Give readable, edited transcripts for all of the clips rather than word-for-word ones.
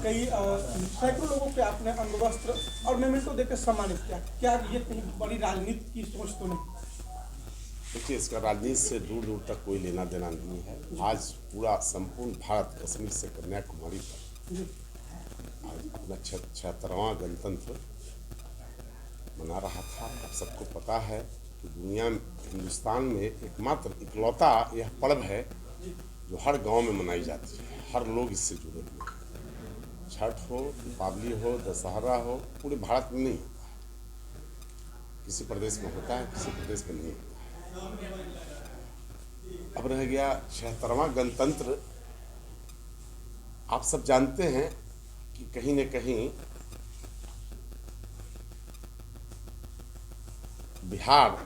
कई सैकड़ों लोगों पे आपने अंगवस्त्र और मेमेंटो देकर सम्मानित किया। क्या ये कहीं बड़ी राजनीति की सोच तो नहीं? देखिए, इसका राजनीति से दूर दूर तक कोई लेना देना नहीं है। आज पूरा संपूर्ण भारत कश्मीर से कन्याकुमारी पर आज अपना 76वां गणतंत्र मना रहा था। अब सबको पता है कि दुनिया में, हिंदुस्तान में एकमात्र इकलौता यह पर्व है जो हर गांव में मनाई जाती है। हर लोग इससे जुड़े हुए हैं। छठ हो, दीपावली हो, दशहरा हो, पूरे भारत में नहीं होता है। किसी प्रदेश में होता है, किसी प्रदेश में नहीं होता है। अब रह गया 76वां गणतंत्र। आप सब जानते हैं कि कहीं न कहीं बिहार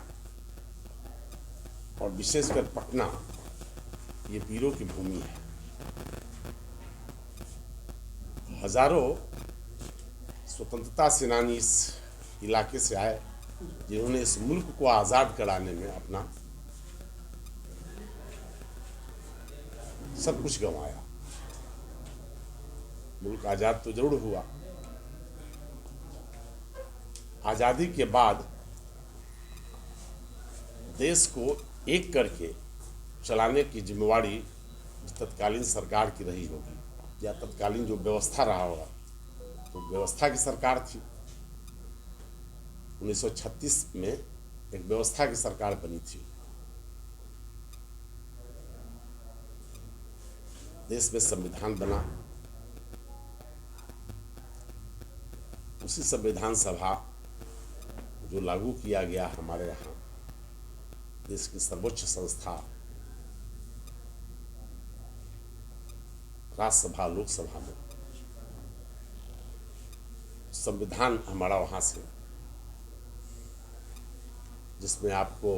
और विशेषकर पटना ये वीरों की भूमि है। हजारों स्वतंत्रता सेनानी इस इलाके से आए जिन्होंने इस मुल्क को आज़ाद कराने में अपना सब कुछ गंवाया। मुल्क आज़ाद तो जरूर हुआ। आज़ादी के बाद देश को एक करके चलाने की जिम्मेवारी तत्कालीन सरकार की रही होगी, या तत्कालीन जो व्यवस्था रहा होगा तो व्यवस्था की सरकार थी। 1936 में एक व्यवस्था की सरकार बनी थी। देश में संविधान बना। उसी संविधान सभा जो लागू किया गया हमारे यहाँ, देश की सर्वोच्च संस्था राज्यसभा लोकसभा में, संविधान हमारा वहाँ से, जिसमें आपको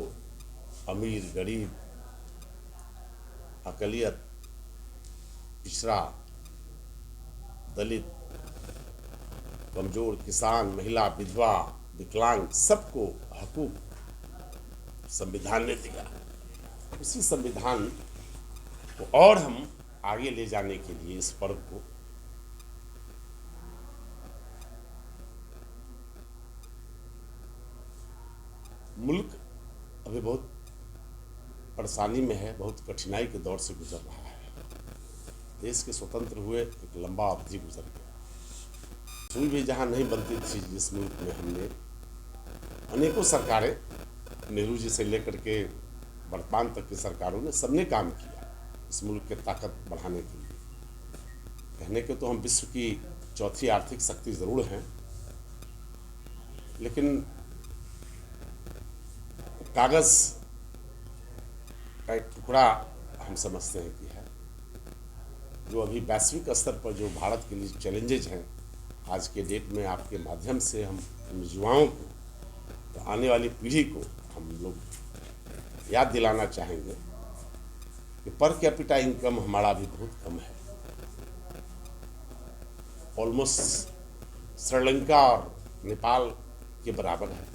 अमीर, गरीब, अकलियत, पिछड़ा, दलित, कमजोर, किसान, महिला, विधवा, विकलांग, सबको हकूक संविधान ने दिया। उसी संविधान को और हम आगे ले जाने के लिए इस पर्व को मुल्क अभी बहुत परेशानी में है, बहुत कठिनाई के दौर से गुजर रहा है। देश के स्वतंत्र हुए एक लंबा अवधि गुजर गया। सुई भी जहाँ नहीं बनती थी जिस मुल्क में, हमने अनेकों सरकारें, नेहरू जी से लेकर के वर्तमान तक की सरकारों ने सबने काम किया इस मुल्क की ताकत बढ़ाने के लिए। कहने के तो हम विश्व की चौथी आर्थिक शक्ति जरूर हैं, लेकिन कागज का एक टुकड़ा हम समझते हैं कि है। जो अभी वैश्विक स्तर पर जो भारत के लिए चैलेंजेज हैं, आज के डेट में आपके माध्यम से हम युवाओं को, तो आने वाली पीढ़ी को हम लोग याद दिलाना चाहेंगे कि पर कैपिटा इनकम हमारा भी बहुत कम है। ऑलमोस्ट श्रीलंका और नेपाल के बराबर है।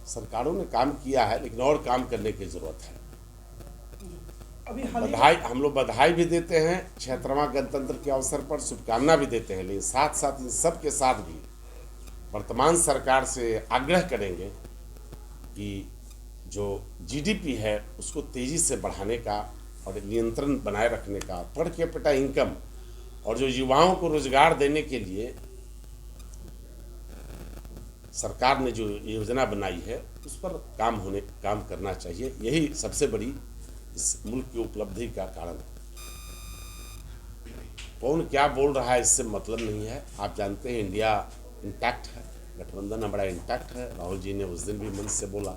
सरकारों ने काम किया है, लेकिन और काम करने की जरूरत है। बधाई, हम लोग बधाई भी देते हैं 76वां गणतंत्र के अवसर पर, शुभकामना भी देते हैं, लेकिन साथ साथ इन सब के साथ भी वर्तमान सरकार से आग्रह करेंगे कि जो जीडीपी है उसको तेजी से बढ़ाने का और नियंत्रण बनाए रखने का, पर कैपिटा इनकम और जो युवाओं को रोजगार देने के लिए सरकार ने जो योजना बनाई है उस पर काम करना चाहिए। यही सबसे बड़ी इस मुल्क की उपलब्धि का कारण है। कौन क्या बोल रहा है इससे मतलब नहीं है। आप जानते हैं इंडिया इंटैक्ट है, गठबंधन हमारा इंटैक्ट है। राहुल जी ने उस दिन भी मंच से बोला,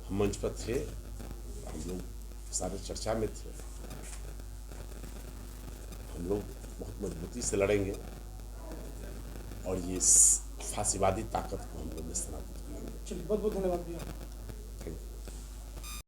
हम मंच पर थे, हम लोग सारे चर्चा में थे। हम लोग बहुत मजबूती से लड़ेंगे और ये फांसीवादी ताकत को हम लोग निस्तानाबूद करेंगे। चलिए, बहुत बहुत धन्यवाद भैया।